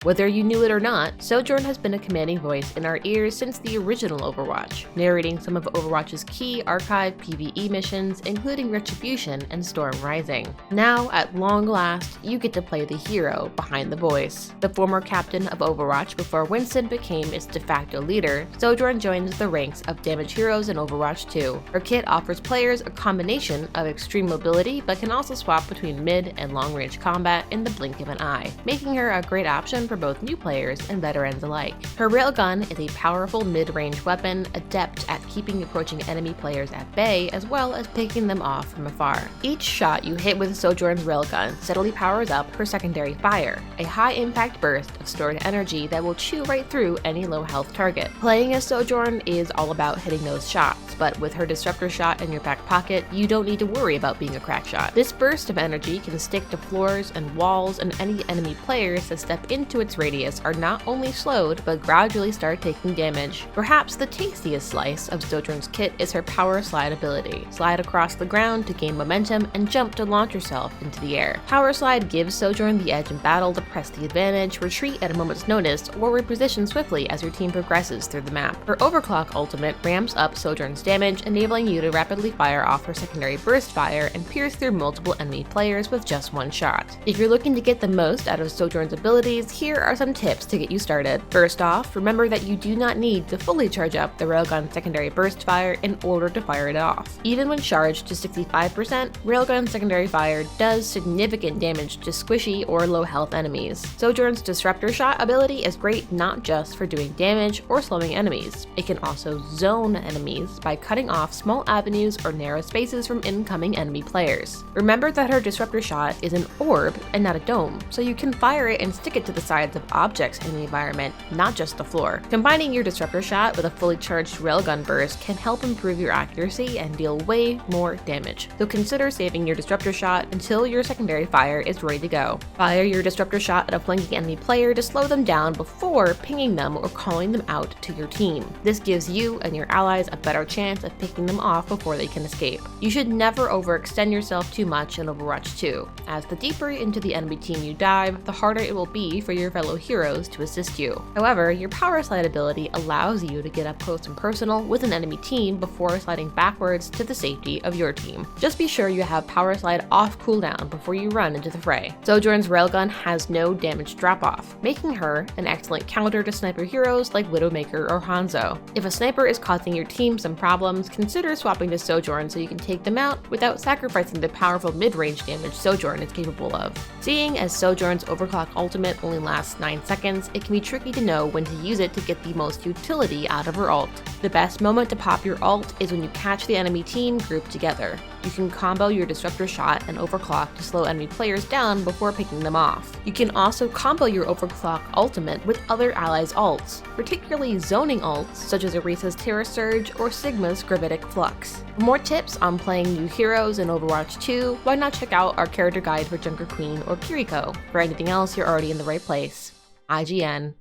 Whether you knew it or not, Sojourn has been a commanding voice in our ears since the original Overwatch, narrating some of Overwatch's key archive PvE missions, including Retribution and Storm Rising. Now, at long last, you get to play the hero behind the voice. The former captain of Overwatch before Winston became its de facto leader, Sojourn joins the ranks of damage heroes in Overwatch 2. Her kit offers players a combination of extreme mobility, but can also swap between mid and long-range combat in the blink of an eye, making her a great option for both new players and veterans alike. Her Railgun is a powerful mid-range weapon, adept at keeping approaching enemy players at bay, as well as picking them off from afar. Each shot you hit with Sojourn's Railgun steadily powers up her secondary fire, a high-impact burst of stored energy that will chew right through any low-health target. Playing as Sojourn is all about hitting those shots, but with her Disruptor shot in your back pocket, you don't need to worry about being a crack shot. This burst of energy can stick to floors and walls, and any enemy players that step into its radius are not only slowed, but gradually start taking damage. Perhaps the tastiest slice of Sojourn's kit is her Power Slide ability. Slide across the ground to gain momentum and jump to launch yourself into the air. Power Slide gives Sojourn the edge in battle to press the advantage, retreat at a moment's notice, or reposition swiftly as your team progresses through the map. Her Overclock ultimate ramps up Sojourn's damage, enabling you to rapidly fire off her secondary burst fire and pierce through multiple enemy players with just one shot. If you're looking to get the most out of Sojourn's abilities, here are some tips to get you started. First off, remember that you do not need to fully charge up the Railgun secondary burst fire in order to fire it off. Even when charged to 65%, Railgun secondary fire does significant damage to squishy or low health enemies. Sojourn's Disruptor shot ability is great not just for doing damage or slowing enemies. It can also zone enemies by cutting off small avenues or narrow spaces from incoming enemy players. Remember that her Disruptor shot is an orb and not a dome, so you can fire it and stick it to the sides of objects in the environment, not just the floor. Combining your Disruptor shot with a fully charged Railgun burst can help improve your accuracy and deal way more damage, so consider saving your Disruptor shot until your secondary fire is ready to go. Fire your Disruptor shot at a flanking enemy player to slow them down before pinging them or calling them out to your team. This gives you and your allies a better chance of picking them off before they can escape. You should never overextend yourself too much in Overwatch 2, as the deeper into the enemy team you dive, the harder it will be for your fellow heroes to assist you. However, your Power Slide ability allows you to get up close and personal with an enemy team before sliding backwards to the safety of your team. Just be sure you have Power Slide off cooldown before you run into the fray. Sojourn's Railgun has no damage drop-off, making her an excellent counter to sniper heroes like Widowmaker or Hanzo. If a sniper is causing your team some problems, consider swapping to Sojourn so you can take them out without sacrificing the powerful mid-range damage Sojourn is capable of. Seeing as Sojourn's Overclock ultimate only lasts 9 seconds, it can be tricky to know when to use it to get the most utility out of her ult. The best moment to pop your ult is when you catch the enemy team grouped together. You can combo your Disruptor shot and Overclock to slow enemy players down before picking them off. You can also combo your Overclock ultimate with other allies' ults, particularly zoning ults such as Orisa's Terror Surge or Sigma's Gravitic Flux. For more tips on playing new heroes in Overwatch 2, why not check out our character guide for Junker Queen or Kiriko? For anything else, you're already in the right place. IGN.